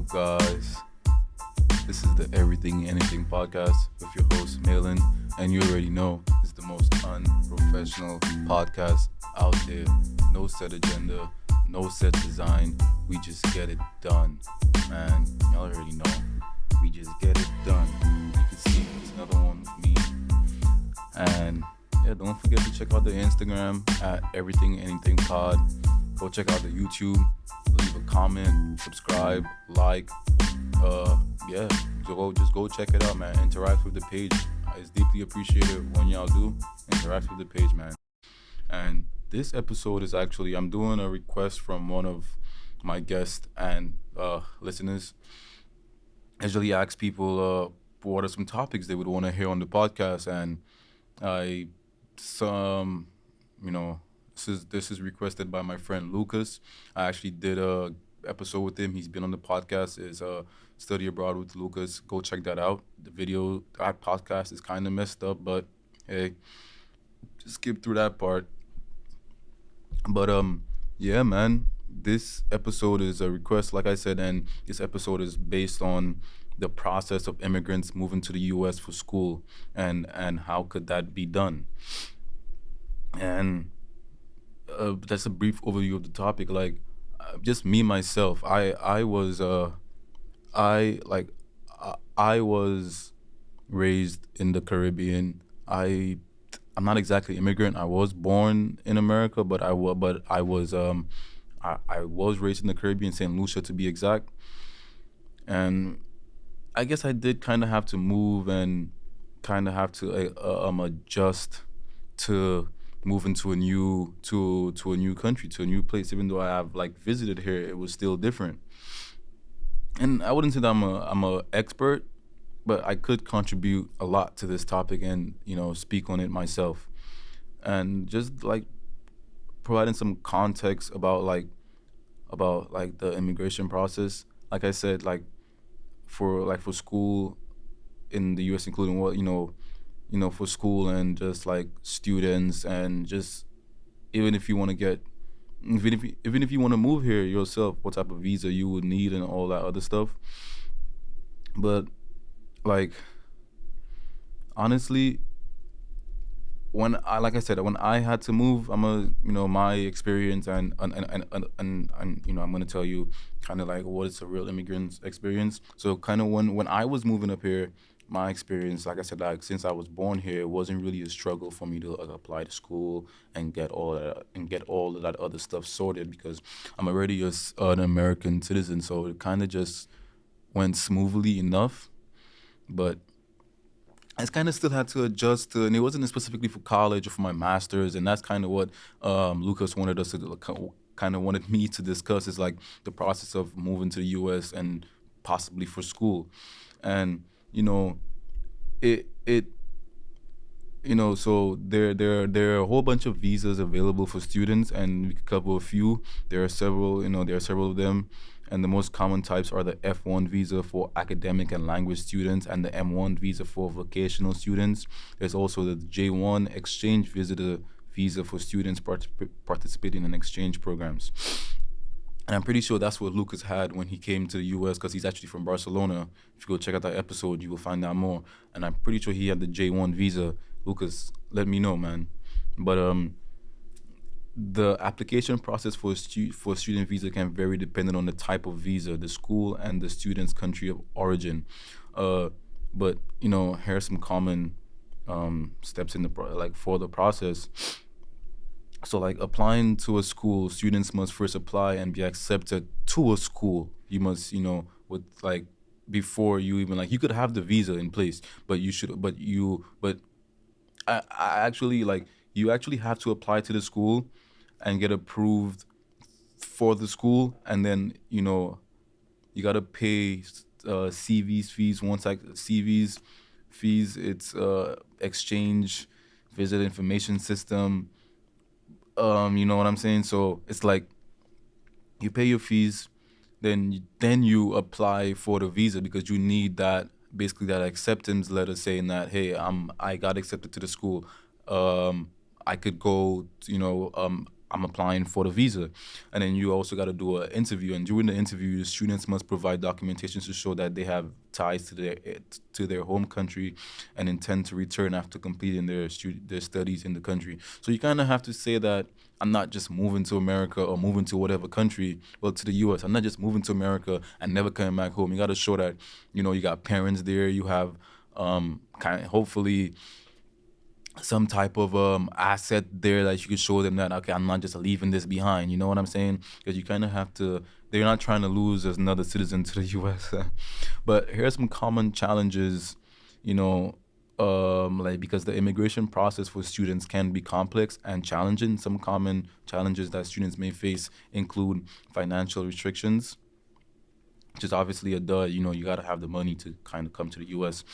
up, guys? This is the Everything Anything podcast with your host, Malin. And you already know it's the most unprofessional podcast out there. No set agenda, no set design. We just get it done. Man, y'all already know. We just get it done. You can see it's another one with me. And yeah, don't forget to check out the Instagram at Everything Anything Pod. Go check out the YouTube. Leave a comment, subscribe, like. Yeah, just go check it out, man. Interact with the page. It's deeply appreciated when y'all do interact with the page, man. And this episode is actually I'm doing a request from one of my guests and listeners. I usually ask people what are some topics they would want to hear on the podcast, and I some this is requested by my friend Lucas. I actually did a episode with him. He's been on the podcast. Is Study Abroad with Lucas. Go check that out. That podcast is kind of messed up, but hey, just skip through that part. But yeah, man. This episode is a request, like I said, and this episode is based on the process of immigrants moving to the U.S. for school, and how could that be done. And that's a brief overview of the topic. Like, just me myself. I was raised in the Caribbean. I'm not exactly immigrant. I was born in America, but I was raised in the Caribbean, St. Lucia to be exact. And I guess I did kind of have to move and kind of have to adjust to moving to a new country, to a new place. Even though I have like visited here, it was still different. And I wouldn't say that I'm a expert, but I could contribute a lot to this topic and speak on it myself, and just like providing some context about the immigration process. Like I said, for school in the U.S., including for school and just like students, and just even if you want to get even if you want to move here yourself, what type of visa you would need and all that other stuff. But like, honestly, when I had to move, my experience and I'm gonna tell you kind of like what is a real immigrant's experience. So kind of when I was moving up here, my experience, like I said, like since I was born here, it wasn't really a struggle for me to apply to school and get all of that other stuff sorted, because I'm already an American citizen. So it kind of just went smoothly enough. But I kind of still had to adjust to, and it wasn't specifically for college or for my master's, and that's kind of what Lucas wanted us to kind of wanted me to discuss, is like the process of moving to the U.S. and possibly for school. And it so there are a whole bunch of visas available for students, and we could cover a few. There are several of them, and the most common types are the F1 visa for academic and language students, and the M1 visa for vocational students. There's also the J1 exchange visitor visa for students participating in exchange programs. And I'm pretty sure that's what Lucas had when he came to the U.S., because he's actually from Barcelona. If you go check out that episode, you will find out more. And I'm pretty sure he had the J1 visa. Lucas, let me know, man. But the application process for a student visa can vary depending on the type of visa, the school, and the student's country of origin. But here are some common steps in for the process. So like applying to a school, students must first apply and be accepted to a school. You must, with like before you even you could have the visa in place, but I actually you actually have to apply to the school and get approved for the school, and then you gotta pay CV's fees. Once CV's fees, it's exchange visit information system. You know what I'm saying? So it's like you pay your fees, then you apply for the visa, because you need that, basically that acceptance letter saying that, hey, I got accepted to the school. I could go, I'm applying for the visa. And then you also got to do an interview. And during the interview, the students must provide documentation to show that they have ties to their home country and intend to return after completing their studies in the country. So you kind of have to say that I'm not just moving to America or moving to whatever country, well, to the U.S. I'm not just moving to America and never coming back home. You got to show that, you got parents there. You have kind of hopefully some type of asset there that you could show them that, okay, I'm not just leaving this behind. You know what I'm saying? Because you kind of have to. They're not trying to lose as another citizen to the U.S. But here's some common challenges, you know, like because the immigration process for students can be complex and challenging. Some common challenges that students may face include financial restrictions, which is obviously a duh. You got to have the money to kind of come to the U.S.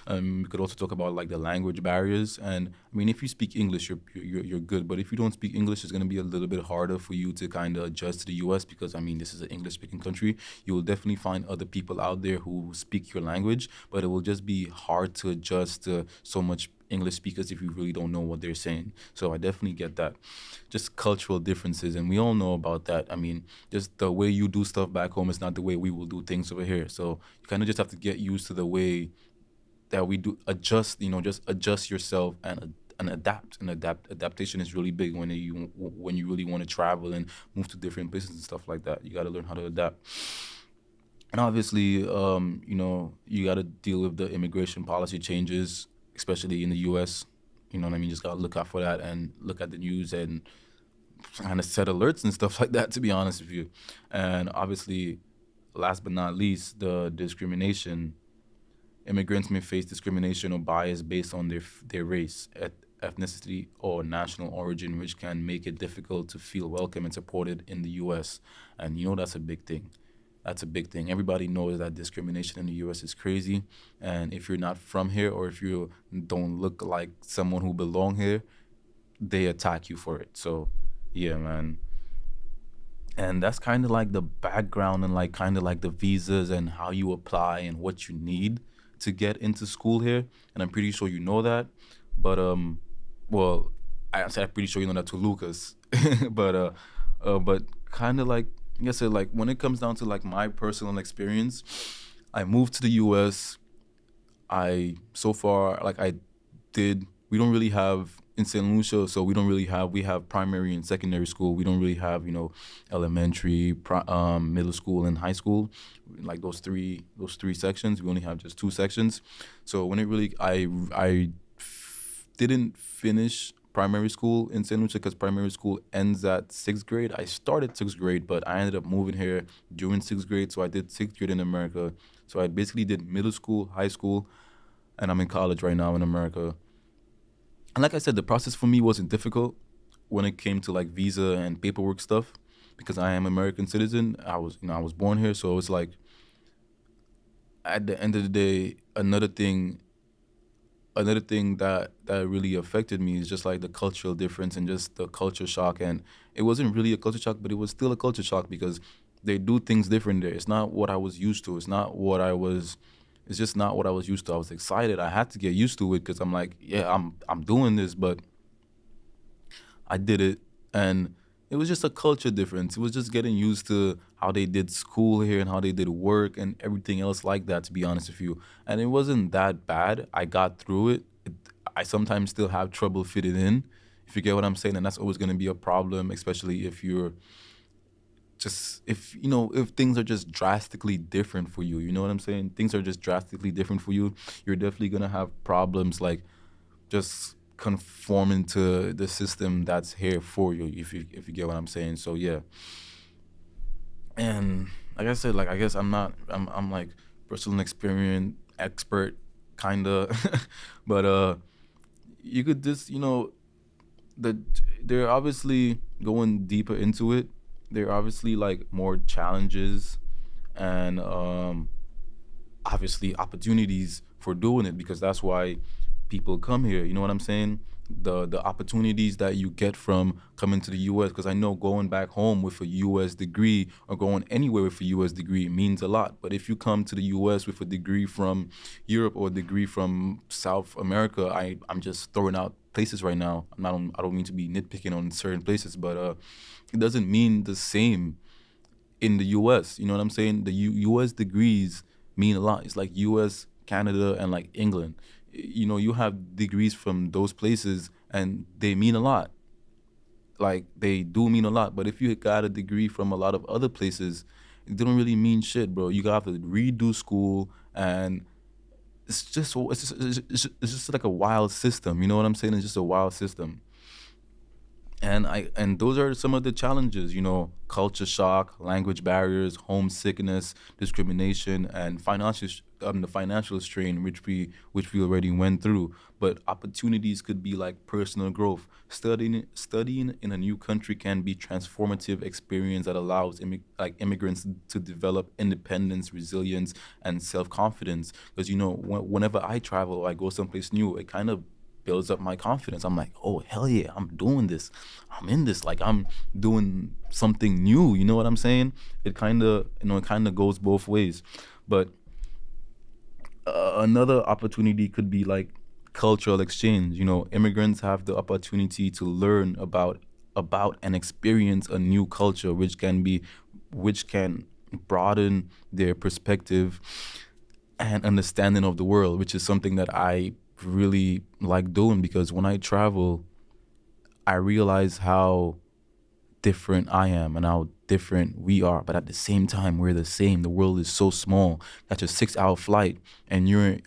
We could also talk about like the language barriers, and I mean, if you speak English, you're good. But if you don't speak English, it's going to be a little bit harder for you to kind of adjust to the U.S. because I mean, this is an English-speaking country. You will definitely find other people out there who speak your language, but it will just be hard to adjust to so much English speakers if you really don't know what they're saying. So I definitely get that. Just cultural differences, and we all know about that. I mean, just the way you do stuff back home is not the way we will do things over here. So you kind of just have to get used to the way that we do adjust. Just adjust yourself and adapt. And adaptation is really big when you really want to travel and move to different places and stuff like that. You got to learn how to adapt. And obviously, you got to deal with the immigration policy changes, especially in the U.S. You know what I mean? Just got to look out for that and look at the news and kind of set alerts and stuff like that, to be honest with you. And obviously, last but not least, the discrimination. Immigrants may face discrimination or bias based on their race, ethnicity, or national origin, which can make it difficult to feel welcome and supported in the U.S. And that's a big thing. That's a big thing. Everybody knows that discrimination in the U.S. is crazy. And if you're not from here or if you don't look like someone who belong here, they attack you for it. So, yeah, man. And that's kind of like the background and like kind of like the visas and how you apply and what you need to get into school here. And I'm pretty sure you know that. But, well, I said I'm pretty sure you know that to Lucas. But kind of like, I said, like when it comes down to like my personal experience, I moved to the U.S. So far, like I did, we don't really have in St. Lucia, so we have primary and secondary school. We don't really have, elementary, middle school, and high school, like those three sections. We only have just two sections. So when it really, I didn't finish primary school in St. Lucia because primary school ends at sixth grade. I started sixth grade, but I ended up moving here during sixth grade. So I did sixth grade in America. So I basically did middle school, high school, and I'm in college right now in America. And like I said, the process for me wasn't difficult when it came to like visa and paperwork stuff because I am American citizen. I was born here. So it's like at the end of the day, another thing that really affected me is just like the cultural difference and just the culture shock. And it wasn't really a culture shock, but it was still a culture shock because they do things different there. It's not what I was used to. It's just not what I was used to. I was excited. I had to get used to it because I'm like, yeah, I'm doing this, but I did it. And it was just a culture difference. It was just getting used to how they did school here and how they did work and everything else like that, to be honest with you. And it wasn't that bad. I got through it. I sometimes still have trouble fitting in, if you get what I'm saying. And that's always going to be a problem, especially if if things are just drastically different for you. You know what I'm saying? Things are just drastically different for you. You're definitely going to have problems like just conforming to the system that's here for you, if you get what I'm saying. So yeah. And like I said, like I guess I'm like personal experience expert kinda but you could just they're obviously going deeper into it. There are obviously like more challenges and obviously opportunities for doing it because that's why people come here. You know what I'm saying? The opportunities that you get from coming to the U.S. Because I know going back home with a U.S. degree or going anywhere with a U.S. degree means a lot. But if you come to the U.S. with a degree from Europe or a degree from South America, I'm just throwing out places right now. I don't mean to be nitpicking on certain places, but it doesn't mean the same in the U.S. You know what I'm saying? The U.S. degrees mean a lot. It's like U.S., Canada, and like England. You know, you have degrees from those places, and they mean a lot. Like they do mean a lot. But if you got a degree from a lot of other places, it don't really mean shit, bro. You got to redo school, and it's just like a wild system. You know what I'm saying? It's just a wild system. And those are some of the challenges, you know: culture shock, language barriers, homesickness, discrimination, and the financial strain, which we already went through. But opportunities could be like personal growth. Studying in a new country can be transformative experience that allows immigrants to develop independence, resilience, and self confidence. Because, you know, whenever I travel or I go someplace new, it kind of builds up my confidence. I'm like, oh hell yeah, I'm doing this. I'm in this. Like I'm doing something new. You know what I'm saying? It kind of goes both ways. But another opportunity could be like cultural exchange. You know, immigrants have the opportunity to learn about and experience a new culture, which can broaden their perspective and understanding of the world, which is something that I really like doing, because when I travel, I realize how different I am and how different we are. But at the same time, we're the same. The world is so small. That's a 6 hour flight, and you're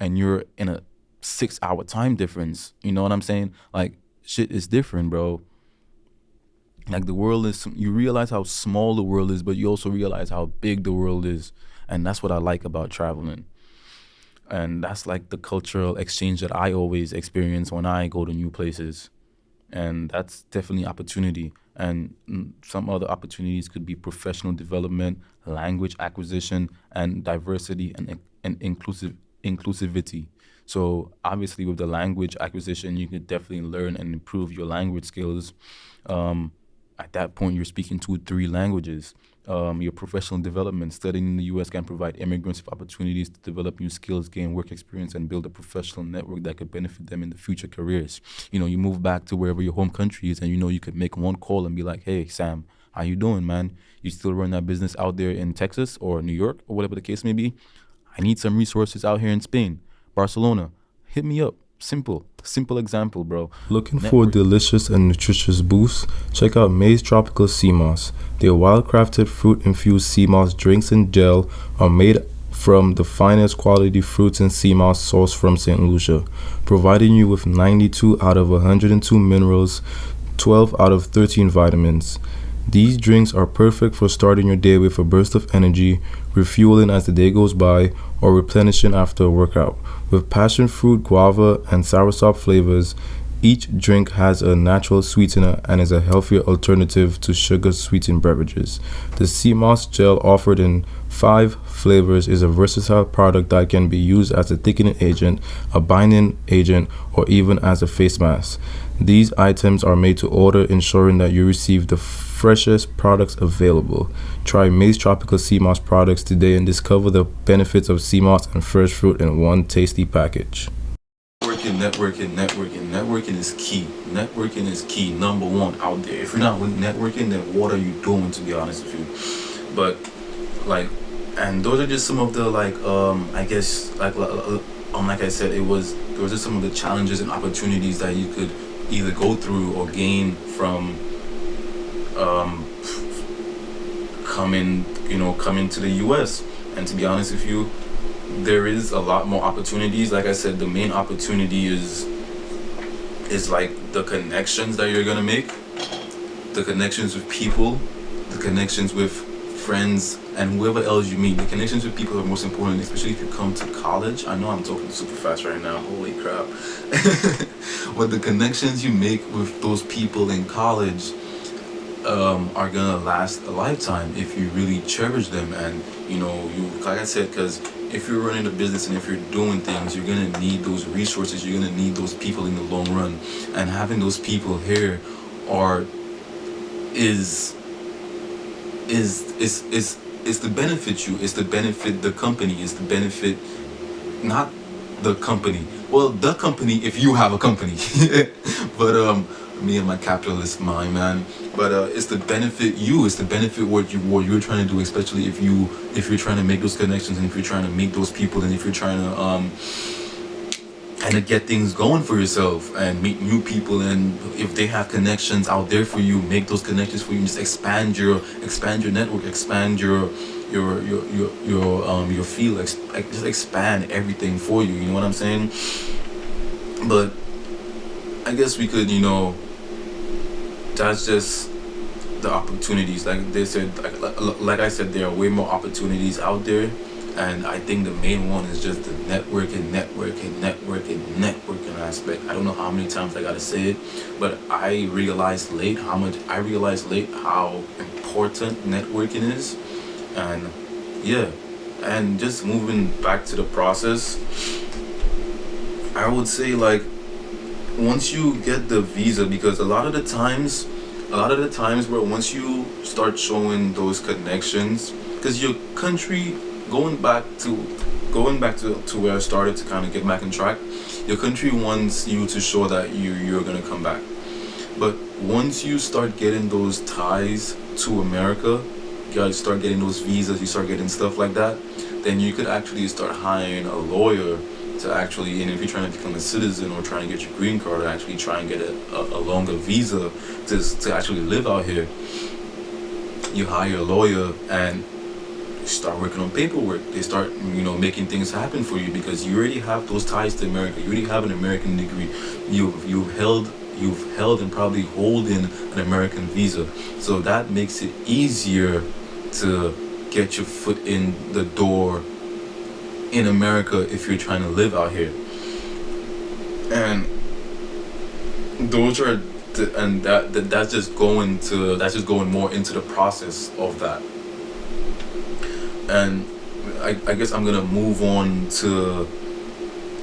in a 6 hour time difference. You know what I'm saying? Like shit is different, bro. Like the world is, you realize how small the world is, but you also realize how big the world is. And that's what I like about traveling. And that's like the cultural exchange that I always experience when I go to new places. And that's definitely opportunity. And some other opportunities could be professional development, language acquisition, and diversity and inclusivity. So obviously, with the language acquisition, you could definitely learn and improve your language skills. Um, at that point, you're speaking 2, 3 languages. Your professional development, studying in the U.S. can provide immigrants with opportunities to develop new skills, gain work experience, and build a professional network that could benefit them in the future careers. You know, you move back to wherever your home country is, and you know you could make one call and be like, "Hey, Sam, how you doing, man? You still run that business out there in Texas or New York or whatever the case may be? I need some resources out here in Spain, Barcelona. Hit me up." Simple example, bro. Looking for a Network. delicious and nutritious boost? Check out Maze Tropical Sea Moss. Their wild-crafted fruit-infused sea moss drinks and gel are made from the finest quality fruits and sea moss sourced from St. Lucia, providing you with 92 out of 102 minerals, 12 out of 13 vitamins. These drinks are perfect for starting your day with a burst of energy, refueling as the day goes by, or replenishing after a workout. With passion fruit, guava, and soursop flavors, each drink has a natural sweetener and is a healthier alternative to sugar-sweetened beverages. The sea moss gel, offered in 5 flavors, is a versatile product that can be used as a thickening agent, a binding agent, or even as a face mask. These items are made to order, ensuring that you receive the freshest products available. Try Maze Tropical Sea Moss products today and discover the benefits of sea moss and fresh fruit in one tasty package. Networking is key. Networking is key, number one out there. If you're not with networking, then what are you doing, to be honest with you? But like, and those are just some of the like, I guess like I said, those are some of the challenges and opportunities that you could either go through or gain from um, coming to the U.S. And to be honest with you, there is a lot more opportunities. Like I said, the main opportunity is like the connections that you're gonna make, the connections with people, the connections with friends, and whoever else you meet. The connections with people are most important, especially if you come to college. I know I'm talking super fast right now. Holy crap! But the connections you make with those people in college are gonna last a lifetime if you really cherish them. And you, like I said, because if you're running a business and if you're doing things, you're gonna need those resources. You're gonna need those people in the long run, and having those people here are is is to benefit you. It's to benefit the company. It's to benefit not the company. Well, the company if you have a company. But me and my capitalist mind, man. But it's to benefit you. It's to benefit what you're trying to do, especially if you're trying to make those connections and if you're trying to meet those people and if you're trying to and to get things going for yourself and meet new people, and if they have connections out there for you, make those connections for you and just expand your network, expand your field, just expand everything for you, you know what I'm saying? But I guess we could, that's just the opportunities. Like they said, like I said, there are way more opportunities out there, and I think the main one is just the networking aspect. I don't know how many times I gotta say it, but I realized late how important networking is, and yeah, and just moving back to the process, I would say like once you get the visa, because a lot of the times where once you start showing those connections, because your country, going back to where I started to kind of get back on track, your country wants you to show that you're gonna come back. But once you start getting those ties to America, you gotta start getting those visas, you start getting stuff like that, then you could actually start hiring a lawyer to actually, and if you're trying to become a citizen or trying to get your green card or actually try and get a longer visa to actually live out here, you hire a lawyer and start working on paperwork. They start, making things happen for you because you already have those ties to America. You already have an American degree. You've held and probably holding an American visa. So that makes it easier to get your foot in the door in America if you're trying to live out here. And those are that's just going more into the process of that. And I guess I'm gonna move on to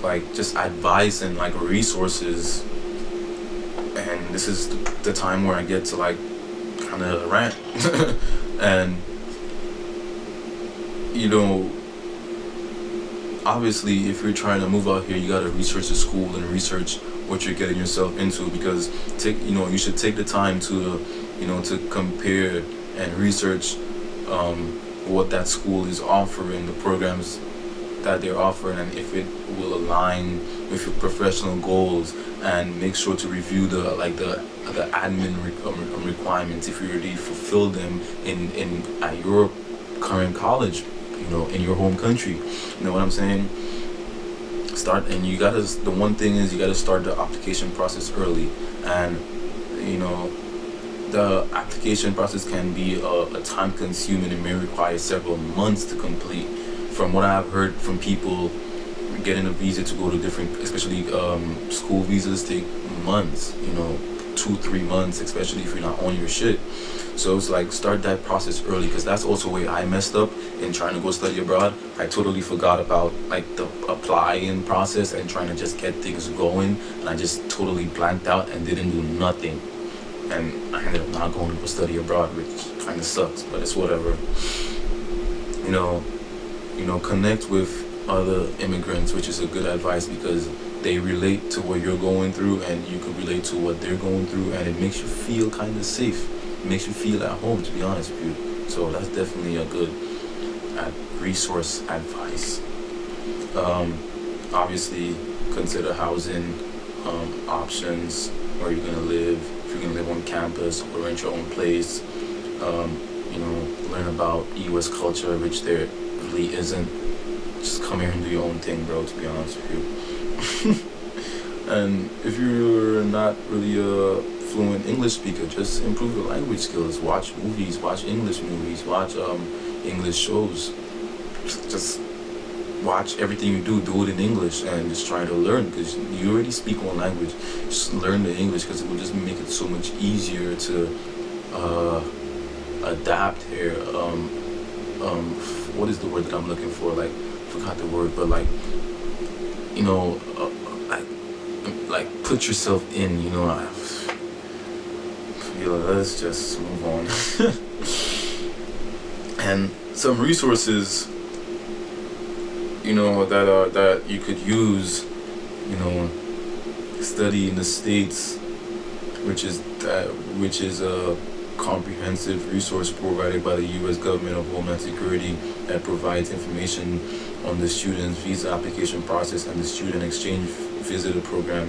like just advice and like resources, and this is the time where I get to like kind of rant. And obviously if you're trying to move out here, you gotta research the school and research what you're getting yourself into, because you should take the time to to compare and research what that school is offering, the programs that they're offering, and if it will align with your professional goals, and make sure to review the admin requirements if you already fulfill them in at your current college, in your home country. You know what I'm saying? The one thing is you gotta start the application process early, and the application process can be a time consuming and may require several months to complete. From what I've heard from people, getting a visa to go to different, especially school visas, take months, 2-3 months, especially if you're not on your shit. So it's like start that process early, because that's also where I messed up in trying to go study abroad. I totally forgot about like the applying process and trying to just get things going, and I just totally blanked out and didn't do nothing. And I ended up not going to go study abroad, which kind of sucks, but it's whatever. Connect with other immigrants, which is a good advice, because they relate to what you're going through and you can relate to what they're going through, and it makes you feel kind of safe. It makes you feel at home, to be honest with you. So that's definitely a good resource advice. Obviously, consider housing options, where you're gonna live. If you're gonna live on campus or rent your own place, learn about U.S. culture, which there really isn't. Just come here and do your own thing, bro, to be honest with you. And if you're not really a fluent English speaker, just improve your language skills. Watch movies, watch English movies, watch English shows. Just watch everything you do it in English, and just try to learn, because you already speak one language. Just learn the English, because it will just make it so much easier to adapt here. What is the word that I'm looking for? Like, forgot the word, but like, like put yourself in. Let's just move on. And some resources. that you could use, you know, study in the States, which is a comprehensive resource provided by the U.S. Government of Homeland Security that provides information on the student's visa application process and the student exchange visitor program,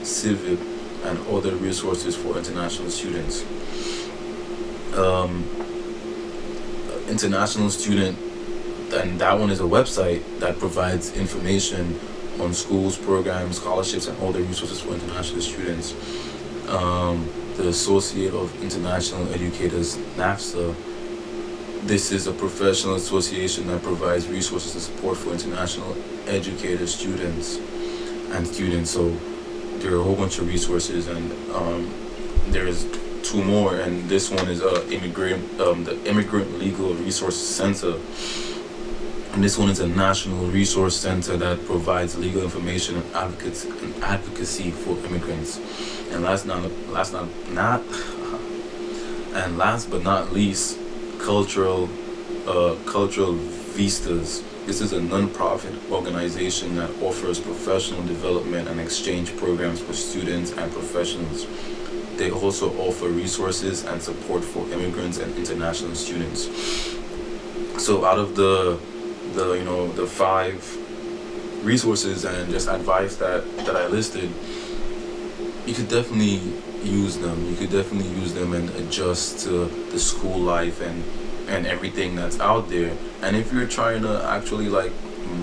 CIVIP, and other resources for international students. Um, International student, and that one is a website that provides information on schools, programs, scholarships, and other resources for international students. The Associate of International Educators, NAFSA. This is a professional association that provides resources and support for international educators, students. So there are a whole bunch of resources, and there's two more, and this one is the Immigrant Legal Resource Center. And this one is a national resource center that provides legal information and advocacy for immigrants. And last but not least, cultural vistas. This is a non-profit organization that offers professional development and exchange programs for students and professionals. They also offer resources and support for immigrants and international students. So out of the five resources and just advice that I listed, you could definitely use them. You could definitely use them and adjust to the school life and everything that's out there. And if you're trying to actually like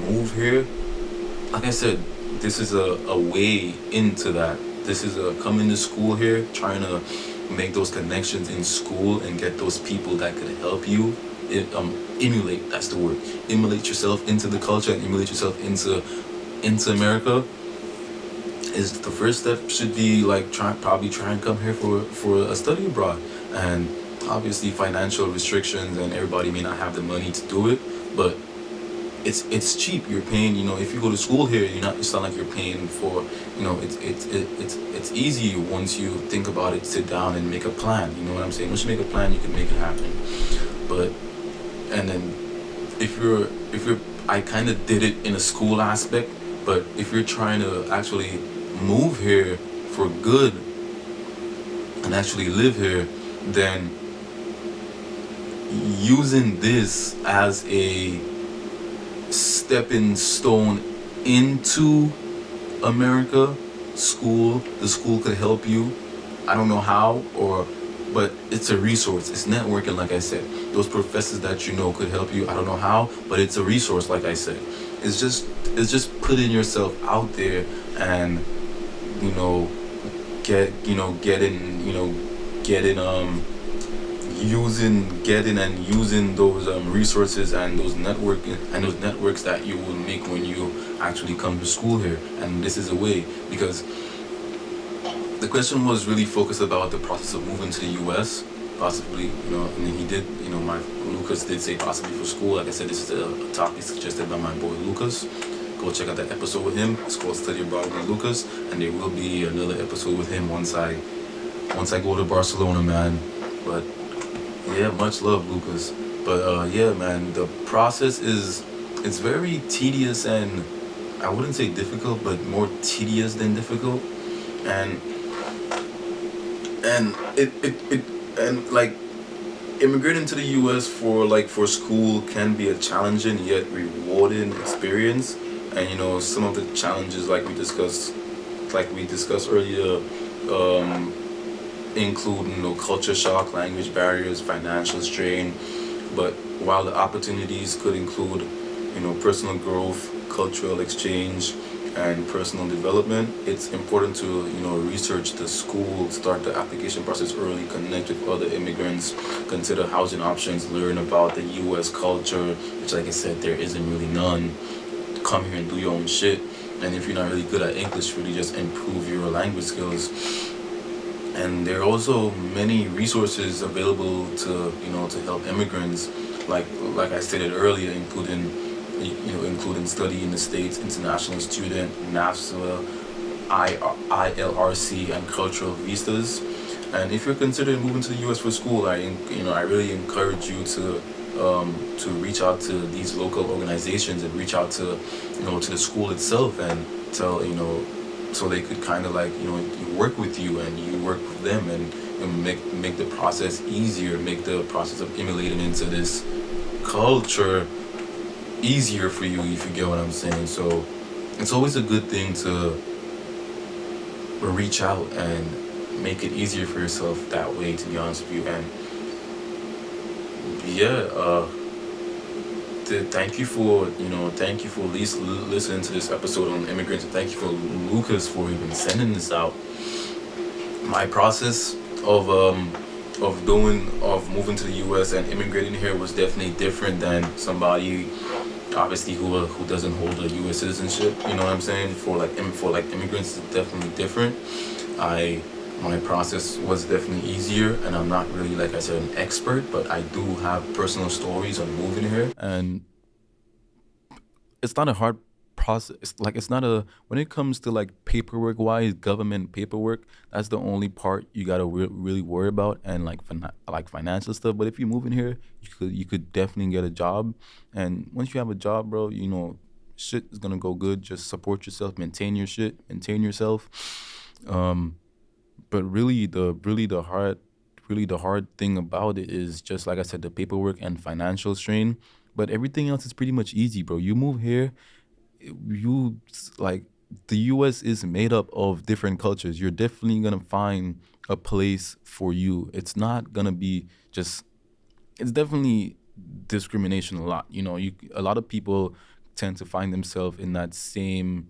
move here, like I said, this is a way into that. This is a coming to school here, trying to make those connections in school and get those people that could help you. Emulate, that's the word. Emulate yourself into the culture and emulate yourself into America. Is the first step should be like probably try and come here for a study abroad. And obviously financial restrictions and everybody may not have the money to do it, but it's cheap. You're paying, if you go to school here, it's not like you're paying for, it's easy once you think about it, sit down and make a plan. You know what I'm saying? Once you make a plan, you can make it happen. But and then if you're I kind of did it in a school aspect, but if you're trying to actually move here for good and actually live here, then using this as a stepping stone into America, the school could help you. I don't know how, but it's a resource. It's networking, like I said. Those professors that could help you. I don't know how, but it's a resource, like I said. It's just putting yourself out there and using those resources and those networks that you will make when you actually come to school here. And this is a way, because the question was really focused about the process of moving to the U.S. Possibly, and he did, Lucas did say possibly for school. Like I said, this is a topic suggested by my boy Lucas. Go check out that episode with him. It's called Study Abroad with Lucas, and there will be another episode with him once I go to Barcelona, man. But yeah, much love, Lucas. But yeah, man, the process it's very tedious, and I wouldn't say difficult, but more tedious than difficult. And like immigrating to the US for school can be a challenging yet rewarding experience. And some of the challenges like we discussed earlier include culture shock, language barriers, financial strain. But while the opportunities could include personal growth, cultural exchange, and personal development, it's important to research the school, start the application process early, connect with other immigrants, consider housing options, learn about the U.S. culture, which, like I said, there isn't really none. Come here and do your own shit. And if you're not really good at English, really just improve your language skills. And there are also many resources available to help immigrants, like I stated earlier, including study in the States, international student, NAFSA, ILRC, and cultural vistas. And if you're considering moving to the U.S. for school, I really encourage you to to reach out to these local organizations and reach out to, to the school itself and tell, so they could kind of like, you work with you and you work with them and make the process easier, make the process of emulating into this culture easier for you, if you get what I'm saying. So it's always a good thing to reach out and make it easier for yourself that way, to be honest with you. And yeah, thank you for at least listening to this episode on immigrants, and thank you for Lucas for even sending this out. My process of moving to the U.S. and immigrating here was definitely different than somebody obviously who doesn't hold a U.S. citizenship. You know what I'm saying? For like immigrants, it's definitely different. My process was definitely easier, and I'm not really, like I said, an expert, but I do have personal stories on moving here, and it's not a hard process. It's not a, when it comes to like paperwork wise, government paperwork, that's the only part you gotta really worry about, and like financial stuff. But if you move in here, you could definitely get a job, and once you have a job, bro, shit is gonna go good. Just support yourself, maintain your shit, maintain yourself. But really the hard thing about it is just, like I said, the paperwork and financial strain. But everything else is pretty much easy, bro. You move here, you like, the US is made up of different cultures. You're definitely gonna find a place for you. It's not gonna be just, it's definitely discrimination a lot. A lot of people tend to find themselves in that same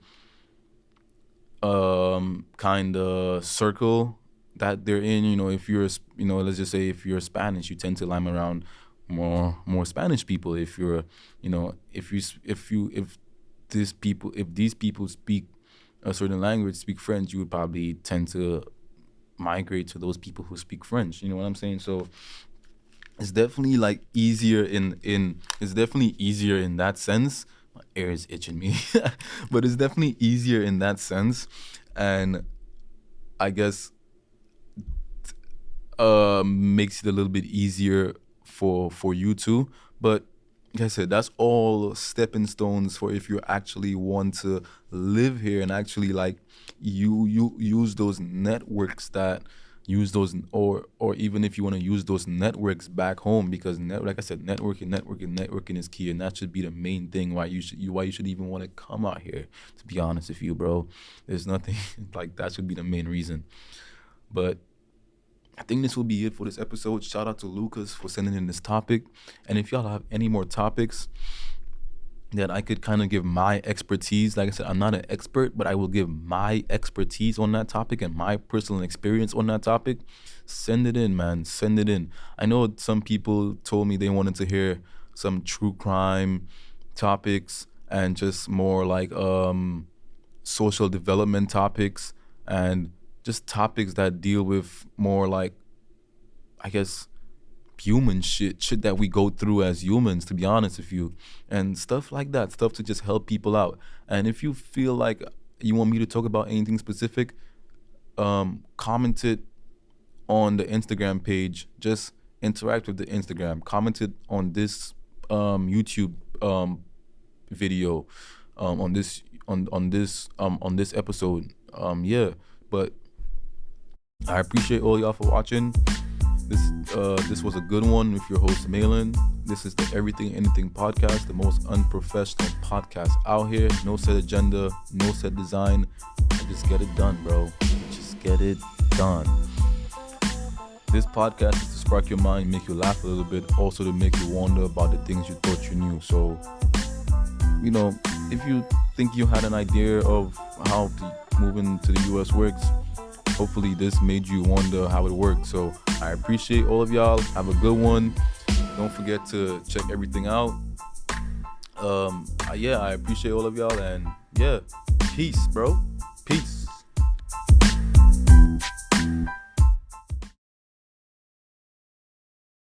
kind of circle that they're in. If you're, let's just say if you're Spanish, you tend to line around more Spanish people. If you're, if these people speak a certain language, speak French, you would probably tend to migrate to those people who speak French. You know what I'm saying? So it's definitely like easier it's definitely easier in that sense. My ear is itching me. But it's definitely easier in that sense. And I guess makes it a little bit easier for you too. But like I said, that's all stepping stones for if you actually want to live here and actually like you use those networks that use those, or even if you want to use those networks back home, because like I said, networking is key, and that should be the main thing why you should even want to come out here, to be honest with you, bro. There's nothing like that should be the main reason. But I think this will be it for this episode. Shout out to Lucas for sending in this topic. And if y'all have any more topics that I could kind of give my expertise, like I said, I'm not an expert, but I will give my expertise on that topic and my personal experience on that topic. Send it in, man. Send it in. I know some people told me they wanted to hear some true crime topics and just more like social development topics, and just topics that deal with more like, I guess, human shit that we go through as humans, to be honest with you, and stuff like that, stuff to just help people out. And if you feel like you want me to talk about anything specific, comment it on the Instagram page. Just interact with the Instagram. Comment it on this YouTube video, on this episode. Yeah, but I appreciate all y'all for watching. This was a good one with your host Malin. This is the Everything Anything podcast, the most unprofessional podcast out here. No set agenda, no set design. I just get it done, bro. Just get it done. This podcast is to spark your mind, make you laugh a little bit, also to make you wonder about the things you thought you knew. So, if you think you had an idea of how moving to the US works, hopefully this made you wonder how it works. So I appreciate all of y'all. Have a good one. Don't forget to check everything out. I appreciate all of y'all, and yeah, peace, bro.